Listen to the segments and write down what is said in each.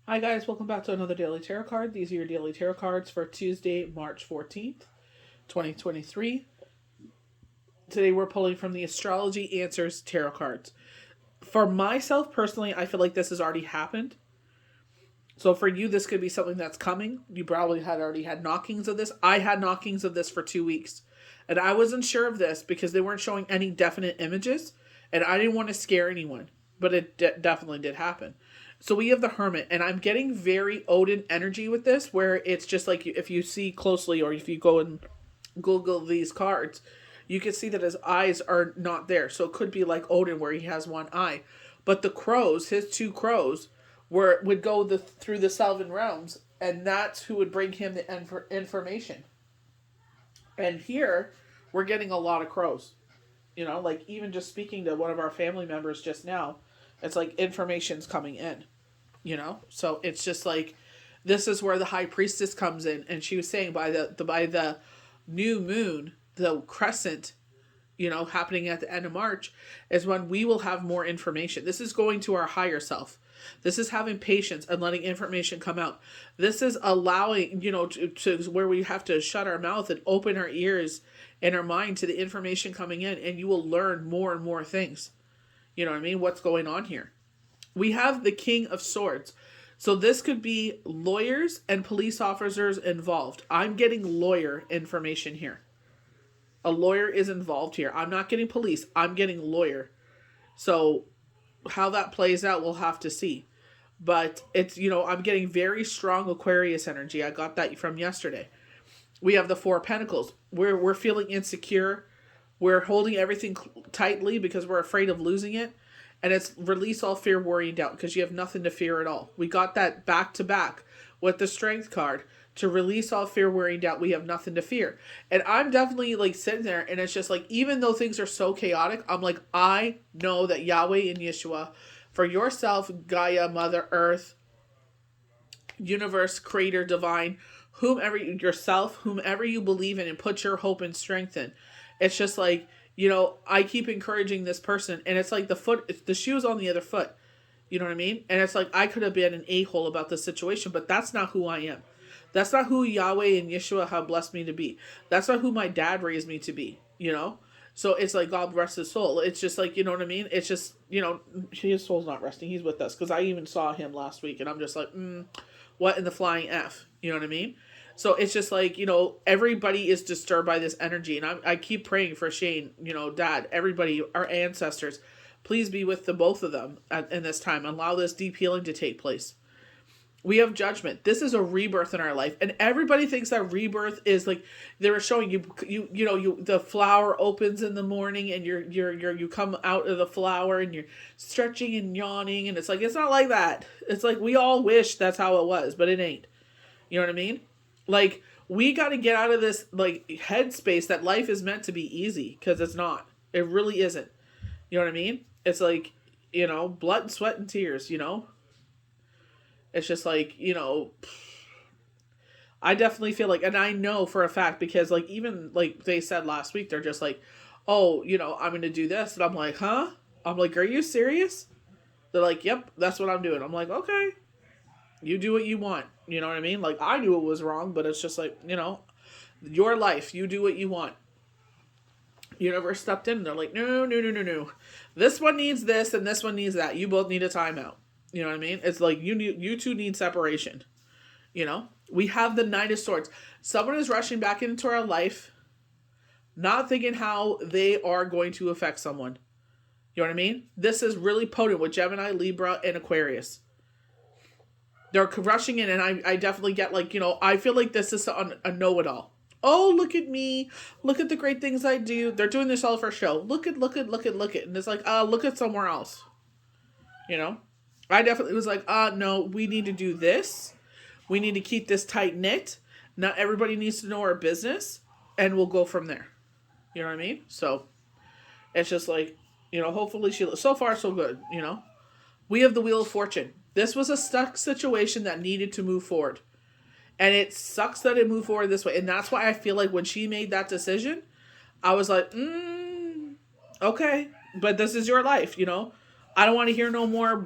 Hi guys, welcome back to another Daily Tarot card. These are your Daily Tarot cards for Tuesday, March 14th, 2023. Today we're pulling from the Astrology Answers Tarot cards. For myself personally, I feel like this has already happened. So for you, this could be something that's coming. You probably had already had knockings of this. I had knockings of this for 2 weeks. And I wasn't sure of this because they weren't showing any definite images. And I didn't want to scare anyone. But it definitely did happen. So we have the Hermit. And I'm getting very Odin energy with this. Where it's just like if you see closely or if you go and Google these cards, you can see that his eyes are not there. So it could be like Odin where he has one eye. But the crows, his two crows, would go through the Selvan realms, and that's who would bring him the information. And here, we're getting a lot of crows. Like even just speaking to one of our family members just now, it's like information's coming in. So it's just like this is where the high priestess comes in, and she was saying by the new moon, the crescent, happening at the end of March, is when we will have more information. This is going to our higher self. This is having patience and letting information come out. This is allowing, to where we have to shut our mouth and open our ears and our mind to the information coming in, and you will learn more and more things. You know what I mean? What's going on here? We have the King of Swords. So this could be lawyers and police officers involved. I'm getting lawyer information here. A lawyer is involved here. I'm not getting police. I'm getting lawyer. So how that plays out, we'll have to see. But it's, I'm getting very strong Aquarius energy. I got that from yesterday. We have the Four of Pentacles. We're feeling insecure. We're holding everything tightly because we're afraid of losing it. And it's release all fear, worry, and doubt because you have nothing to fear at all. We got that back to back with the Strength card. To release all fear, worry, and doubt, we have nothing to fear. And I'm definitely like sitting there, and it's just like, even though things are so chaotic, I'm like, I know that Yahweh and Yeshua, for yourself, Gaia, Mother Earth, Universe, Creator, Divine, whomever you believe in and put your hope and strength in. It's just like, I keep encouraging this person, and it's like the shoe's on the other foot. You know what I mean? And it's like, I could have been an a-hole about this situation, but that's not who I am. That's not who Yahweh and Yeshua have blessed me to be. That's not who my dad raised me to be, So it's like, God rest his soul. It's just like, you know what I mean? It's just, his soul's not resting. He's with us. Because I even saw him last week, and I'm just like, what in the flying F? You know what I mean? So it's just like, everybody is disturbed by this energy. And I keep praying for Shane, Dad, everybody, our ancestors. Please be with the both of them in this time. Allow this deep healing to take place. We have Judgment. This is a rebirth in our life, and everybody thinks that rebirth is like they were showing you the flower opens in the morning, and you come out of the flower, and you're stretching and yawning, and it's like it's not like that. It's like we all wish that's how it was, but it ain't. You know what I mean? Like we got to get out of this like headspace that life is meant to be easy because it's not. It really isn't. You know what I mean? It's like blood, sweat, and tears. It's just like, I definitely feel like, and I know for a fact because like, even like they said last week, they're just like, oh, I'm going to do this. And I'm like, huh? I'm like, are you serious? They're like, yep, that's what I'm doing. I'm like, okay, you do what you want. You know what I mean? Like I knew it was wrong, but it's just like, your life, you do what you want. Universe stepped in and they're like, no. This one needs this and this one needs that. You both need a timeout. You know what I mean? It's like you two need separation. We have the Knight of Swords. Someone is rushing back into our life, not thinking how they are going to affect someone. You know what I mean? This is really potent with Gemini, Libra, and Aquarius. They're rushing in, and I definitely get like, I feel like this is a know-it-all. Oh, look at me. Look at the great things I do. They're doing this all for show. Look at. And it's like, look at somewhere else. I definitely was like, no, we need to do this. We need to keep this tight knit. Not everybody needs to know our business. And we'll go from there. You know what I mean? So, it's just like, hopefully so far so good, We have the Wheel of Fortune. This was a stuck situation that needed to move forward. And it sucks that it moved forward this way. And that's why I feel like when she made that decision, I was like, okay, but this is your life, I don't want to hear no more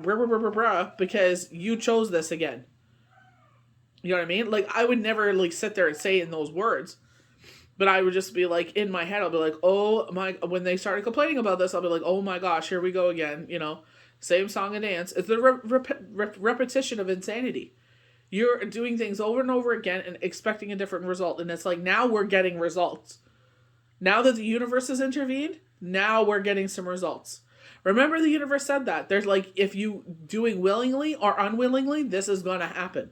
because you chose this again. You know what I mean? Like, I would never, like, sit there and say in those words. But I would just be like, in my head, I'll be like, oh my, when they started complaining about this, I'll be like, oh my gosh, here we go again, you know, same song and dance. It's the repetition of insanity. You're doing things over and over again and expecting a different result. And it's like, now we're getting results. Now that the universe has intervened, now we're getting some results. Remember, the universe said that. There's like, if you doing willingly or unwillingly, this is going to happen.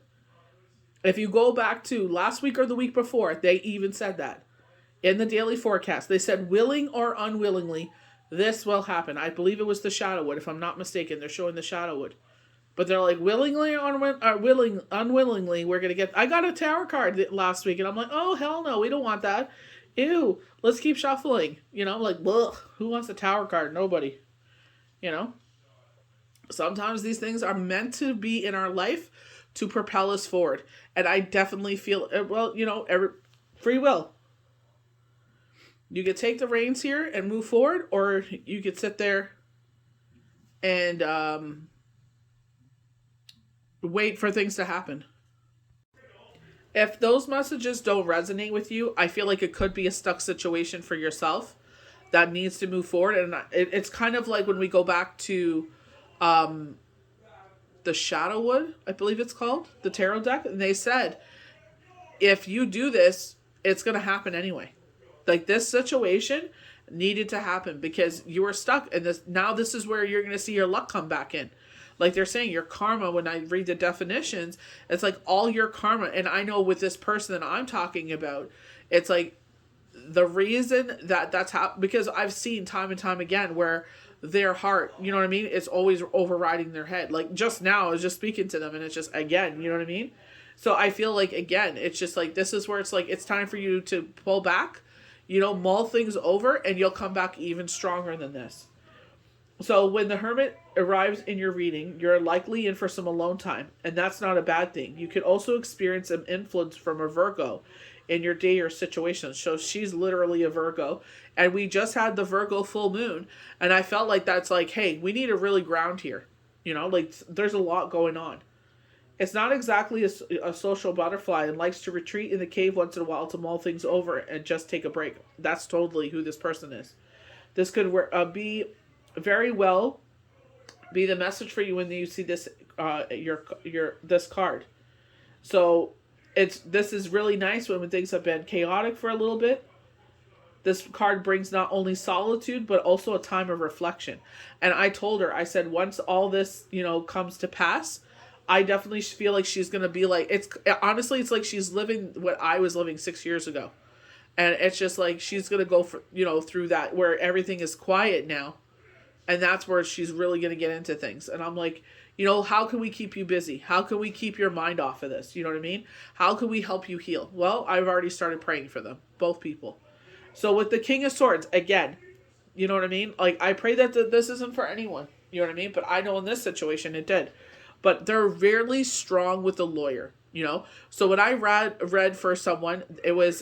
If you go back to last week or the week before, they even said that. In the daily forecast, they said, willing or unwillingly, this will happen. I believe it was the Shadowwood, if I'm not mistaken. They're showing the Shadowwood. But they're like, willingly or unwillingly, we're going to get... I got a tarot card last week, and I'm like, oh, hell no, we don't want that. Ew, let's keep shuffling. You know, like, ugh, who wants a tarot card? Nobody. You know? Sometimes these things are meant to be in our life to propel us forward. And I definitely feel, well, you know, free will. You could take the reins here and move forward, or you could sit there and wait for things to happen. If those messages don't resonate with you, I feel like it could be a stuck situation for yourself that needs to move forward. And it's kind of like when we go back to the Shadowwood, I believe it's called, the tarot deck, and they said, if you do this, it's going to happen anyway. Like, this situation needed to happen because you were stuck in this. Now this is where you're going to see your luck come back in. Like they're saying, your karma, when I read the definitions, it's like all your karma. And I know with this person that I'm talking about, it's like the reason that that's happened, because I've seen time and time again where their heart, you know what I mean? It's always overriding their head. Like just now I was just speaking to them and it's just, again, you know what I mean? So I feel like, again, it's just like, this is where it's like, it's time for you to pull back, you know, mull things over, and you'll come back even stronger than this. So when the Hermit arrives in your reading, you're likely in for some alone time, and that's not a bad thing. You could also experience some influence from a Virgo in your day or situation. So she's literally a Virgo, and we just had the Virgo full moon, and I felt like that's like, hey, we need to really ground here. You know, like there's a lot going on. It's not exactly a social butterfly and likes to retreat in the cave once in a while to mull things over and just take a break. That's totally who this person is. This could be very well be the message for you when you see this this card. So this is really nice when things have been chaotic for a little bit. This card brings not only solitude but also a time of reflection. And I told her, I said, once all this, you know, comes to pass, I definitely feel like she's going to be like, honestly, it's like she's living what I was living 6 years ago. And it's just like, she's going to go for, you know, through that where everything is quiet now. And that's where she's really going to get into things. And I'm like, you know, how can we keep you busy? How can we keep your mind off of this? You know what I mean? How can we help you heal? Well, I've already started praying for them, both people. So with the King of Swords, again, you know what I mean? Like, I pray that this isn't for anyone. You know what I mean? But I know in this situation it did. But they're really strong with the lawyer, you know? So when I read for someone,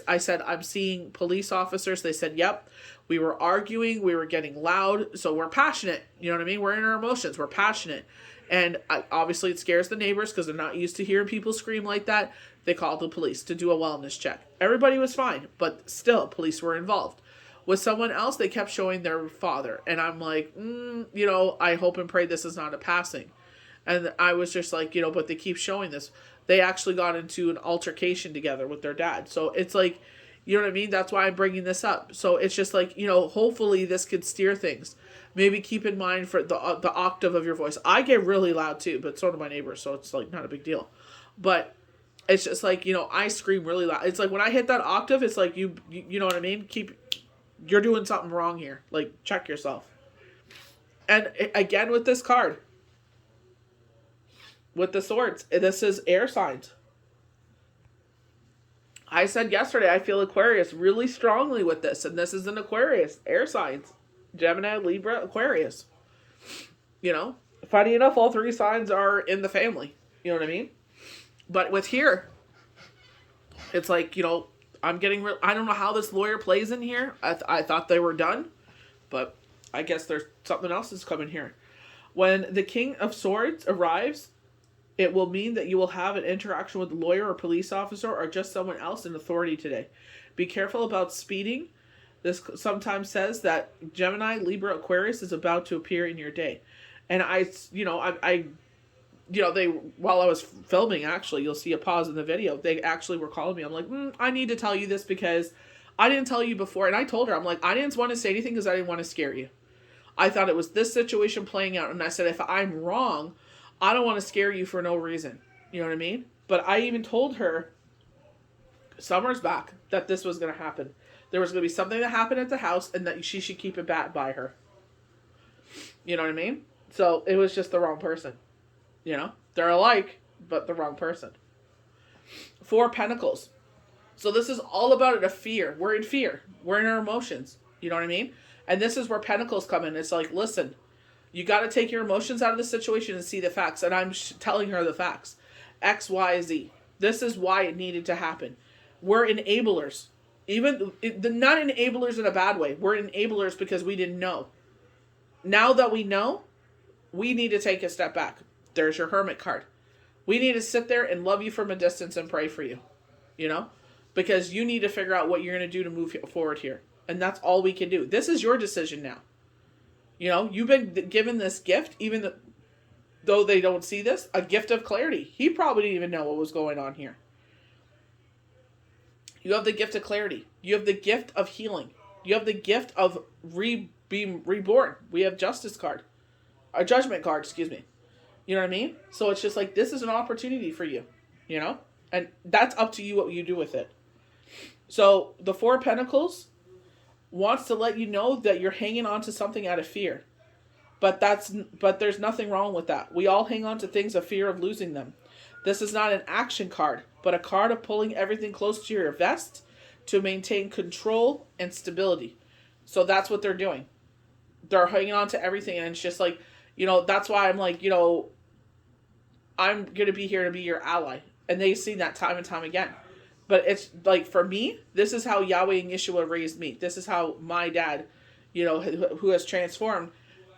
I said, I'm seeing police officers. They said, yep, we were arguing. We were getting loud. So we're passionate. You know what I mean? We're in our emotions. We're passionate. And obviously it scares the neighbors because they're not used to hearing people scream like that. They called the police to do a wellness check. Everybody was fine, but still, police were involved. With someone else, they kept showing their father. And I'm like, you know, I hope and pray this is not a passing. And I was just like, you know, but they keep showing this. They actually got into an altercation together with their dad. So it's like, you know what I mean? That's why I'm bringing this up. So it's just like, you know, hopefully this could steer things. Maybe keep in mind for the octave of your voice. I get really loud too, but so do my neighbors. So it's like not a big deal. But it's just like, you know, I scream really loud. It's like when I hit that octave, it's like you know what I mean? You're doing something wrong here. Like, check yourself. And again with this card, with the swords, this is air signs. I said yesterday I feel Aquarius really strongly with this, and this is an Aquarius, air signs. Gemini, Libra, Aquarius. You know, funny enough, all three signs are in the family. You know what I mean? But with here, it's like, you know, I don't know how this lawyer plays in here. I thought they were done, but I guess there's something else that's coming here. When the King of Swords arrives, it will mean that you will have an interaction with a lawyer or police officer or just someone else in authority today. Be careful about speeding. This sometimes says that Gemini, Libra, Aquarius is about to appear in your day. And they, while I was filming, actually, you'll see a pause in the video. They actually were calling me. I'm like, I need to tell you this because I didn't tell you before. And I told her, I'm like, I didn't want to say anything because I didn't want to scare you. I thought it was this situation playing out. And I said, if I'm wrong, I don't want to scare you for no reason. You know what I mean? But I even told her summers back that this was going to happen. There was going to be something that happened at the house and that she should keep it back by her. You know what I mean? So it was just the wrong person. You know? They're alike, but the wrong person. 4 Pentacles. So this is all about a fear. We're in fear. We're in our emotions. You know what I mean? And this is where Pentacles come in. It's like, listen, you got to take your emotions out of the situation and see the facts. And I'm telling her the facts. X, Y, Z. This is why it needed to happen. We're enablers. Even not enablers in a bad way. We're enablers because we didn't know. Now that we know, we need to take a step back. There's your Hermit card. We need to sit there and love you from a distance and pray for you. You know? Because you need to figure out what you're going to do to move forward here. And that's all we can do. This is your decision now. You know, you've been given this gift, even though they don't see this, a gift of clarity. He probably didn't even know what was going on here. You have the gift of clarity. You have the gift of healing. You have the gift of being reborn. We have Justice card. A Judgment card, excuse me. You know what I mean? So it's just like, this is an opportunity for you. You know? And that's up to you what you do with it. So the 4 Pentacles wants to let you know that you're hanging on to something out of fear. But there's nothing wrong with that. We all hang on to things of fear of losing them. This is not an action card, but a card of pulling everything close to your vest to maintain control and stability. So that's what they're doing. They're hanging on to everything, and it's just like, you know, that's why I'm like, you know, I'm going to be here to be your ally. And they've seen that time and time again. But it's like, for me, this is how Yahweh and Yeshua raised me. This is how my dad, you know, who has transformed,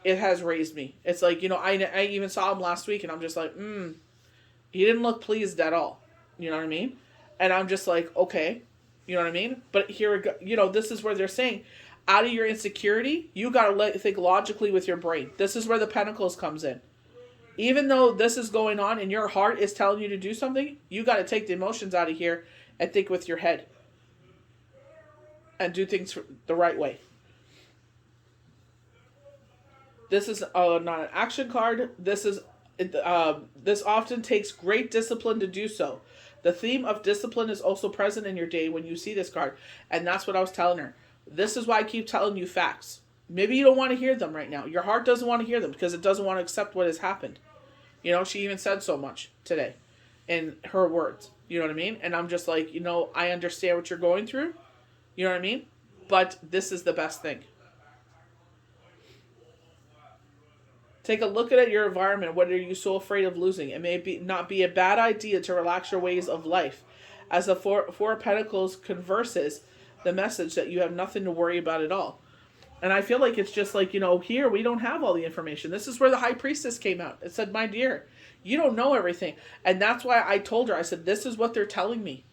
it has raised me. It's like, you know, I even saw him last week and I'm just like, he didn't look pleased at all. You know what I mean? And I'm just like, okay, you know what I mean? But here we go. You know, this is where they're saying, out of your insecurity, you got to think logically with your brain. This is where the Pentacles comes in. Even though this is going on and your heart is telling you to do something, you got to take the emotions out of here and think with your head. And do things the right way. This is not an action card. This often takes great discipline to do so. The theme of discipline is also present in your day when you see this card. And that's what I was telling her. This is why I keep telling you facts. Maybe you don't want to hear them right now. Your heart doesn't want to hear them because it doesn't want to accept what has happened. You know, she even said so much today in her words. You know what I mean? And I'm just like, you know, I understand what you're going through. You know what I mean? But this is the best thing. Take a look at your environment. What are you so afraid of losing? It may not be a bad idea to relax your ways of life. As the four of Pentacles converses the message that you have nothing to worry about at all. And I feel like it's just like, you know, here we don't have all the information. This is where the High Priestess came out. It said, my dear, you don't know everything. And that's why I told her, I said, this is what they're telling me.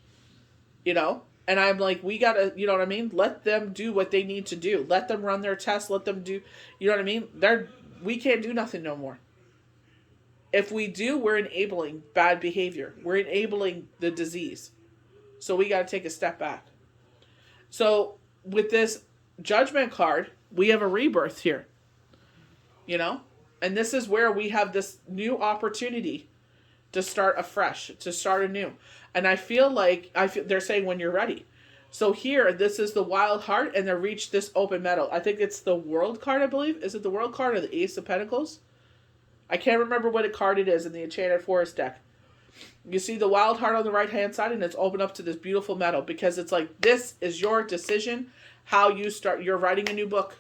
You know? And I'm like, we got to, you know what I mean? Let them do what they need to do. Let them run their tests. Let them do, you know what I mean? We can't do nothing no more. If we do, we're enabling bad behavior. We're enabling the disease. So we got to take a step back. So with this Judgment card, we have a rebirth here. You know? And this is where we have this new opportunity to start afresh, to start anew. And I feel like they're saying when you're ready. So here, this is the Wild Heart, and they reach this open metal. I think it's the World card, I believe. Is it the World card or the Ace of Pentacles? I can't remember what card it is in the Enchanted Forest deck. You see the Wild Heart on the right-hand side, and it's open up to this beautiful metal. Because it's like, this is your decision, how you start. You're writing a new book.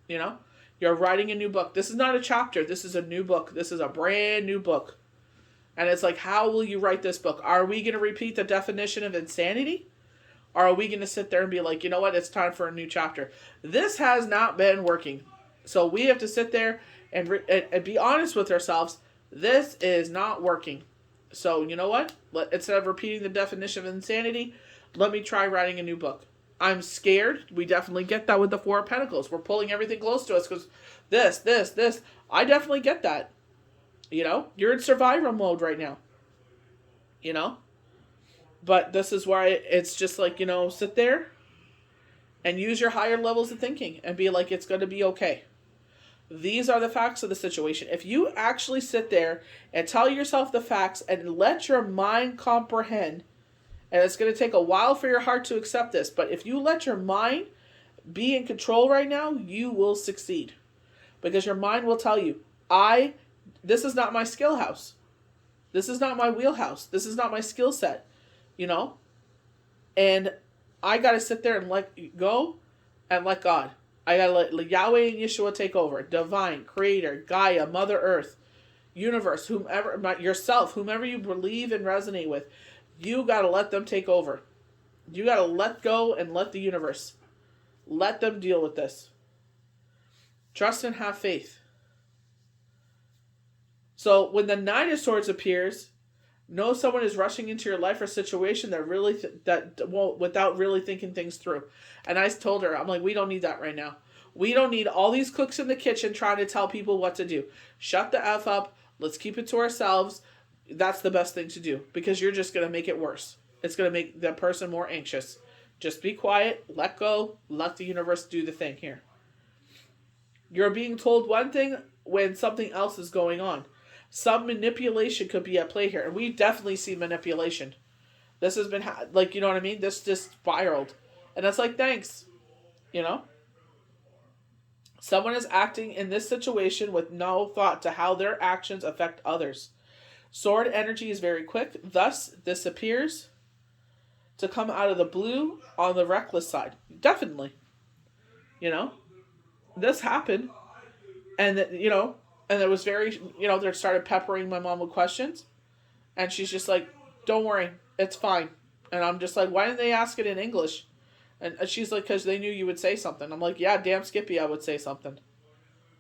You know? You're writing a new book. This is not a chapter. This is a new book. This is a brand new book. And it's like, how will you write this book? Are we going to repeat the definition of insanity? Or are we going to sit there and be like, you know what? It's time for a new chapter. This has not been working. So we have to sit there and be honest with ourselves. This is not working. So you know what? Instead of repeating the definition of insanity, let me try writing a new book. I'm scared. We definitely get that with the Four of Pentacles. We're pulling everything close to us because this. I definitely get that. You're in survival mode right now. But this is why it's just like, sit there and use your higher levels of thinking and be like, it's going to be okay. These are the facts of the situation. If you actually sit there and tell yourself the facts and let your mind comprehend, and it's going to take a while for your heart to accept this, but if you let your mind be in control right now, you will succeed. Because your mind will tell you, this is not my skill house. This is not my wheelhouse. This is not my skill set. And I got to sit there and let go and let God. I got to let Yahweh and Yeshua take over. Divine, Creator, Gaia, Mother Earth, Universe, whomever, yourself, whomever you believe and resonate with. You got to let them take over. You got to let go and let the universe. Let them deal with this. Trust and have faith. So when the Nine of Swords appears, know someone is rushing into your life or situation without really thinking things through. And I told her, I'm like, we don't need that right now. We don't need all these cooks in the kitchen trying to tell people what to do. Shut the F up. Let's keep it to ourselves. That's the best thing to do, because you're just going to make it worse. It's going to make the person more anxious. Just be quiet, let go, let the universe do the thing here. You're being told one thing when something else is going on. Some manipulation could be at play here. And we definitely see manipulation. This has been, you know what I mean? This just spiraled. And it's like, thanks. Someone is acting in this situation with no thought to how their actions affect others. Sword energy is very quick. Thus, this appears to come out of the blue on the reckless side. Definitely. This happened. And, and it was very, they started peppering my mom with questions. And she's just like, don't worry, it's fine. And I'm just like, why didn't they ask it in English? And she's like, because they knew you would say something. I'm like, yeah, damn Skippy, I would say something.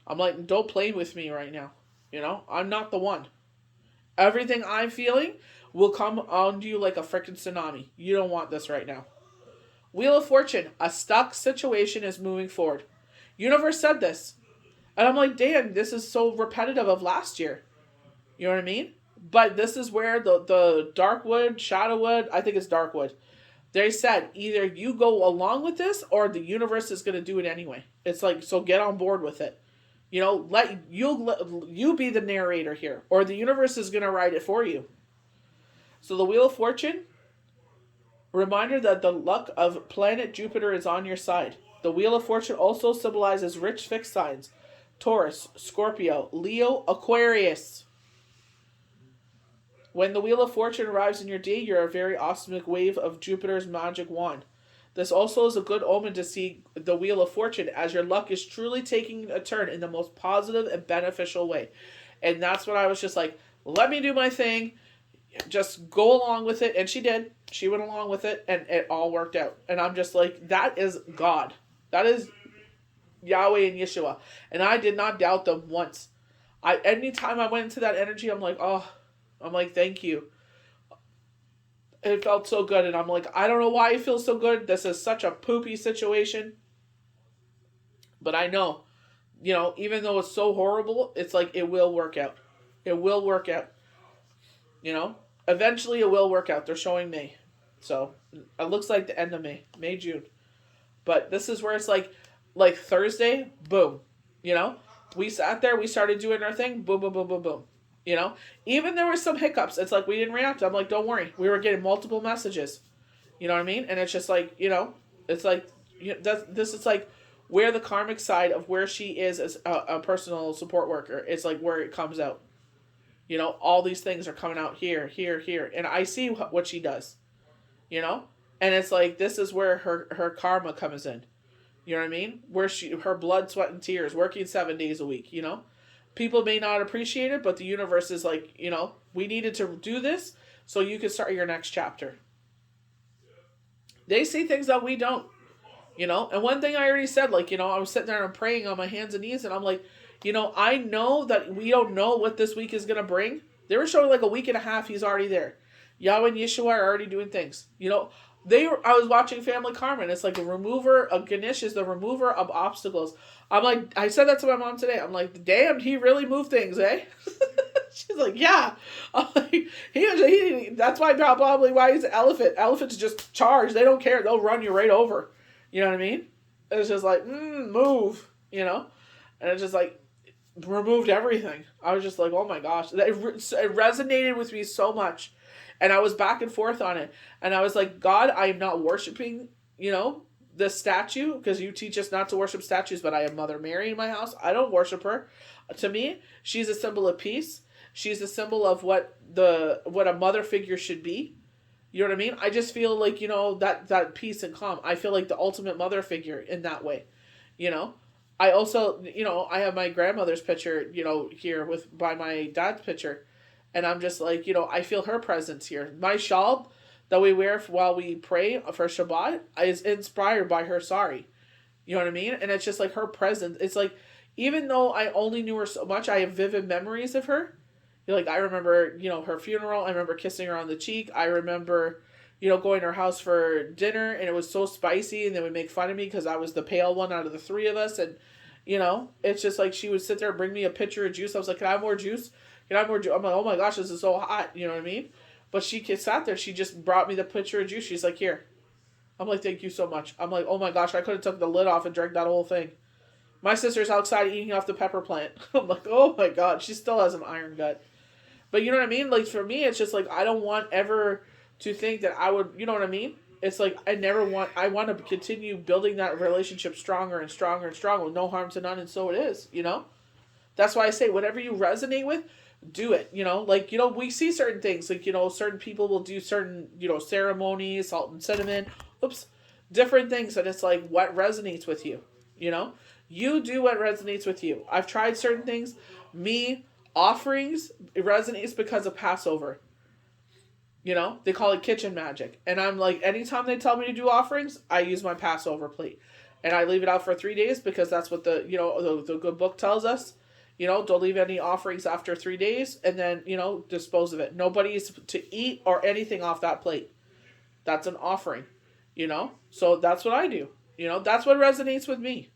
I'm like, don't play with me right now. I'm not the one. Everything I'm feeling will come on you like a freaking tsunami. You don't want this right now. Wheel of Fortune, a stuck situation is moving forward. Universe said this. And I'm like, damn, this is so repetitive of last year. You know what I mean? But this is where the Darkwood, Shadowwood, I think it's Darkwood. They said either you go along with this or the universe is going to do it anyway. It's like, so get on board with it. Let you be the narrator here, or the universe is going to write it for you. So the Wheel of Fortune, reminder that the luck of planet Jupiter is on your side. The Wheel of Fortune also symbolizes rich fixed signs. Taurus, Scorpio, Leo, Aquarius. When the Wheel of Fortune arrives in your day, you're a very awesome wave of Jupiter's magic wand. This also is a good omen to see the Wheel of Fortune, as your luck is truly taking a turn in the most positive and beneficial way. And that's when I was just like, let me do my thing. Just go along with it. And she did. She went along with it, and it all worked out. And I'm just like, that is God. That is Yahweh and Yeshua. And I did not doubt them once. Anytime I went into that energy, I'm like, thank you. It felt so good. And I'm like, I don't know why it feels so good. This is such a poopy situation. But I know, even though it's so horrible, it's like, it will work out. It will work out. Eventually it will work out. They're showing May. So it looks like the end of May, June. But this is where it's like Thursday, boom. We sat there, we started doing our thing, boom, boom, boom, boom, boom. Even there were some hiccups. It's like we didn't react. I'm like, don't worry. We were getting multiple messages. You know what I mean? And it's just like, it's like, this is like where the karmic side of where she is as a personal support worker. It's like where it comes out. All these things are coming out here. And I see what she does, and it's like, this is where her karma comes in. You know what I mean? Where her blood, sweat, and tears, working 7 days a week, People may not appreciate it, but the universe is like, we needed to do this so you can start your next chapter. They see things that we don't, And one thing I already said, I was sitting there and I'm praying on my hands and knees, and I'm like, I know that we don't know what this week is going to bring. They were showing like a week and a half, he's already there. Yahweh and Yeshua are already doing things. I was watching Family Karma, and it's like a Ganesh is the remover of obstacles. I'm like, I said that to my mom today. I'm like, damn, he really moved things, eh? She's like, yeah. I'm like, that's probably why he's an elephant. Elephants just charge. They don't care. They'll run you right over. You know what I mean? It's just like, move, And it's just like, removed everything. I was just like, oh my gosh. It resonated with me so much. And I was back and forth on it. And I was like, God, I am not worshiping, this statue, because you teach us not to worship statues, but I have Mother Mary in my house. I don't worship her. To me, she's a symbol of peace. She's a symbol of what a mother figure should be. You know what I mean? I just feel like, that peace and calm. I feel like the ultimate mother figure in that way. I also, I have my grandmother's picture, here by my dad's picture. And I'm just like, I feel her presence here. My shawl that we wear while we pray for Shabbat is inspired by her sari. You know what I mean? And it's just like her presence. It's like, even though I only knew her so much, I have vivid memories of her. Like, I remember, her funeral. I remember kissing her on the cheek. I remember, going to her house for dinner, and it was so spicy, and they would make fun of me because I was the pale one out of the three of us. And, it's just like she would sit there and bring me a pitcher of juice. I was like, can I have more juice? I'm like, oh my gosh, this is so hot. You know what I mean? But she sat there. She just brought me the pitcher of juice. She's like, here. I'm like, thank you so much. I'm like, oh my gosh, I could have took the lid off and drank that whole thing. My sister's outside eating off the pepper plant. I'm like, oh my God, she still has an iron gut. But you know what I mean? Like, for me, it's just like, I don't want ever to think that I would, you know what I mean? It's like, I want to continue building that relationship stronger and stronger and stronger with no harm to none. And so it is, That's why I say, whatever you resonate with, do it, we see certain things, like, certain people will do certain, ceremonies, salt and cinnamon, different things. And it's like, what resonates with you, you do what resonates with you. I've tried certain things. Offerings, it resonates because of Passover. They call it kitchen magic. And I'm like, anytime they tell me to do offerings, I use my Passover plate. And I leave it out for 3 days because that's what the good book tells us. Don't leave any offerings after 3 days, and then, dispose of it. Nobody's to eat or anything off that plate. That's an offering, So that's what I do. That's what resonates with me.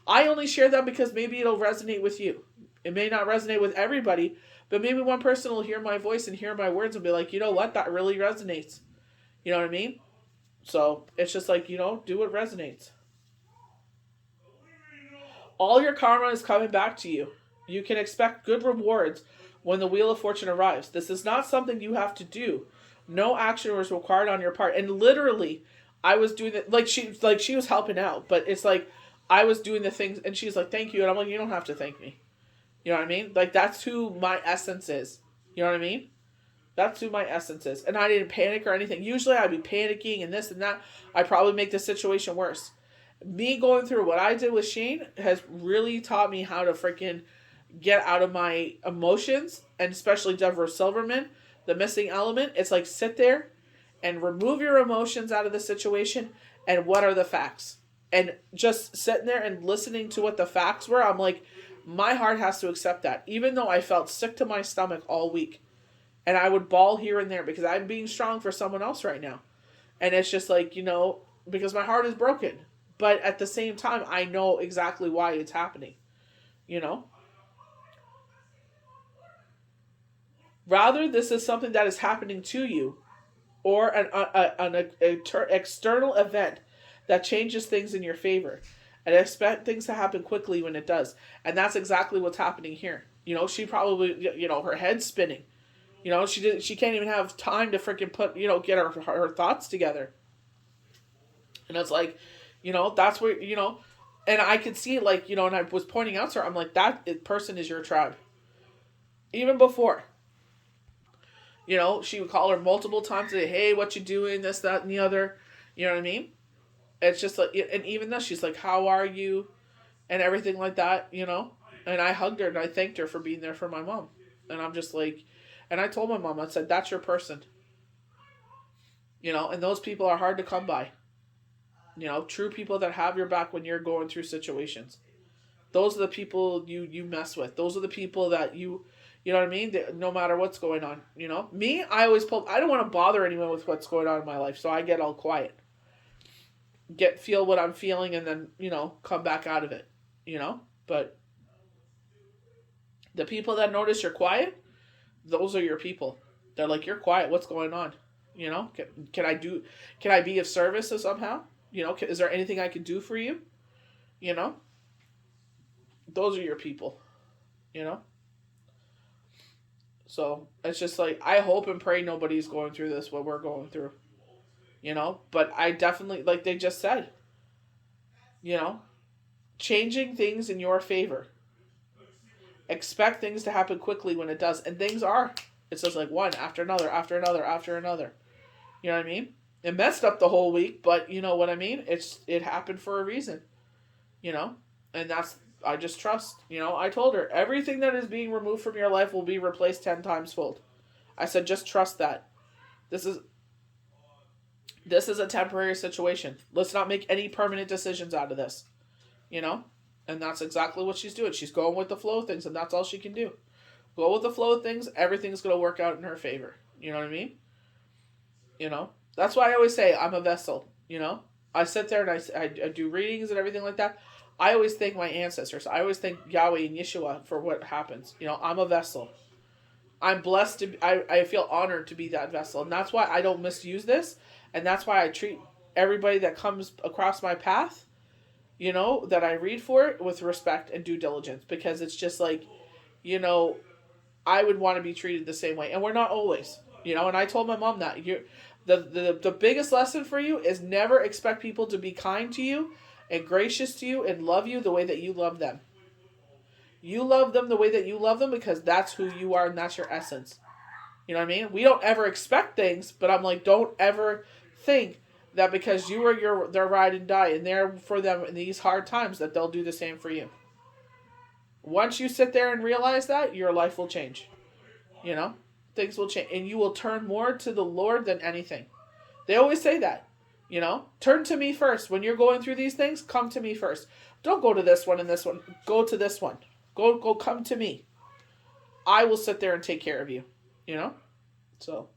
I only share that because maybe it'll resonate with you. It may not resonate with everybody, but maybe one person will hear my voice and hear my words and be like, you know what? That really resonates. You know what I mean? So it's just like, do what resonates. All your karma is coming back to you. You can expect good rewards when the Wheel of Fortune arrives. This is not something you have to do. No action was required on your part. And literally, I was doing it, like she was helping out, but it's like I was doing the things, and she's like, thank you. And I'm like, you don't have to thank me. You know what I mean? Like, that's who my essence is. You know what I mean? That's who my essence is. And I didn't panic or anything. Usually I'd be panicking and this and that. I'd probably make the situation worse. Me going through what I did with Shane has really taught me how to freaking get out of my emotions, and especially Deborah Silverman, the missing element. It's like, sit there and remove your emotions out of the situation, and what are the facts? And just sitting there and listening to what the facts were, I'm like, my heart has to accept that. Even though I felt sick to my stomach all week, and I would bawl here and there because I'm being strong for someone else right now. And it's just like, because my heart is broken. But at the same time, I know exactly why it's happening. Rather, this is something that is happening to you, or an external event that changes things in your favor. And I expect things to happen quickly when it does. And that's exactly what's happening here. She probably, her head's spinning. She can't even have time to freaking get her thoughts together. And it's like, that's where, and I could see, like, and I was pointing out to her, I'm like, that person is your tribe. Even before. She would call her multiple times and say, hey, what you doing, this, that, and the other. You know what I mean? It's just like, and even though she's like, how are you? And everything like that, And I hugged her and I thanked her for being there for my mom. And I'm just like, and I told my mom, I said, that's your person. And those people are hard to come by. True people that have your back when you're going through situations. Those are the people you mess with. Those are the people that you know what I mean? No matter what's going on, you know? Me, I don't want to bother anyone with what's going on in my life, so I get all quiet. Feel what I'm feeling and then, you know, come back out of it, you know? But the people that notice you're quiet, those are your people. They're like, you're quiet, what's going on? You know? Can I be of service somehow? You know, is there anything I can do for you? You know? Those are your people, you know? So, it's just like, I hope and pray nobody's going through this, what we're going through. You know? But I definitely, like they just said, you know? Changing things in your favor. Expect things to happen quickly when it does. And things are. It's just like one after another, after another, after another. You know what I mean? It messed up the whole week, but you know what I mean? It happened for a reason. You know? And I just trust. You know, I told her, everything that is being removed from your life will be replaced 10 times fold. I said, just trust that. This is a temporary situation. Let's not make any permanent decisions out of this. You know? And that's exactly what she's doing. She's going with the flow of things, and that's all she can do. Go with the flow of things, everything's going to work out in her favor. You know what I mean? You know? That's why I always say I'm a vessel, you know? I sit there and I do readings and everything like that. I always thank my ancestors. I always thank Yahweh and Yeshua for what happens. You know, I'm a vessel. I'm blessed I feel honored to be that vessel. And that's why I don't misuse this. And that's why I treat everybody that comes across my path, you know, that I read for, with respect and due diligence. Because it's just like, you know, I would want to be treated the same way. And we're not always, you know. And I told my mom that. The biggest lesson for you is never expect people to be kind to you and gracious to you and love you the way that you love them. You love them the way that you love them because that's who you are and that's your essence. You know what I mean? We don't ever expect things, but I'm like, don't ever think that because you are their ride and die and there for them in these hard times that they'll do the same for you. Once you sit there and realize that, your life will change. You know? Things will change. And you will turn more to the Lord than anything. They always say that. You know? Turn to me first. When you're going through these things, come to me first. Don't go to this one and this one. Go to this one. Go come to me. I will sit there and take care of you. You know? So,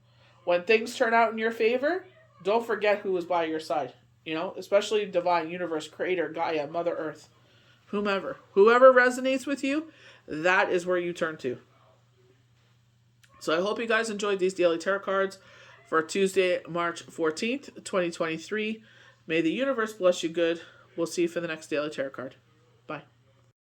when things turn out in your favor, don't forget who is by your side. You know? Especially divine, universe, creator, Gaia, Mother Earth. Whomever resonates with you, that is where you turn to. So I hope you guys enjoyed these daily tarot cards for Tuesday, March 14th, 2023. May the universe bless you good. We'll see you for the next daily tarot card. Bye.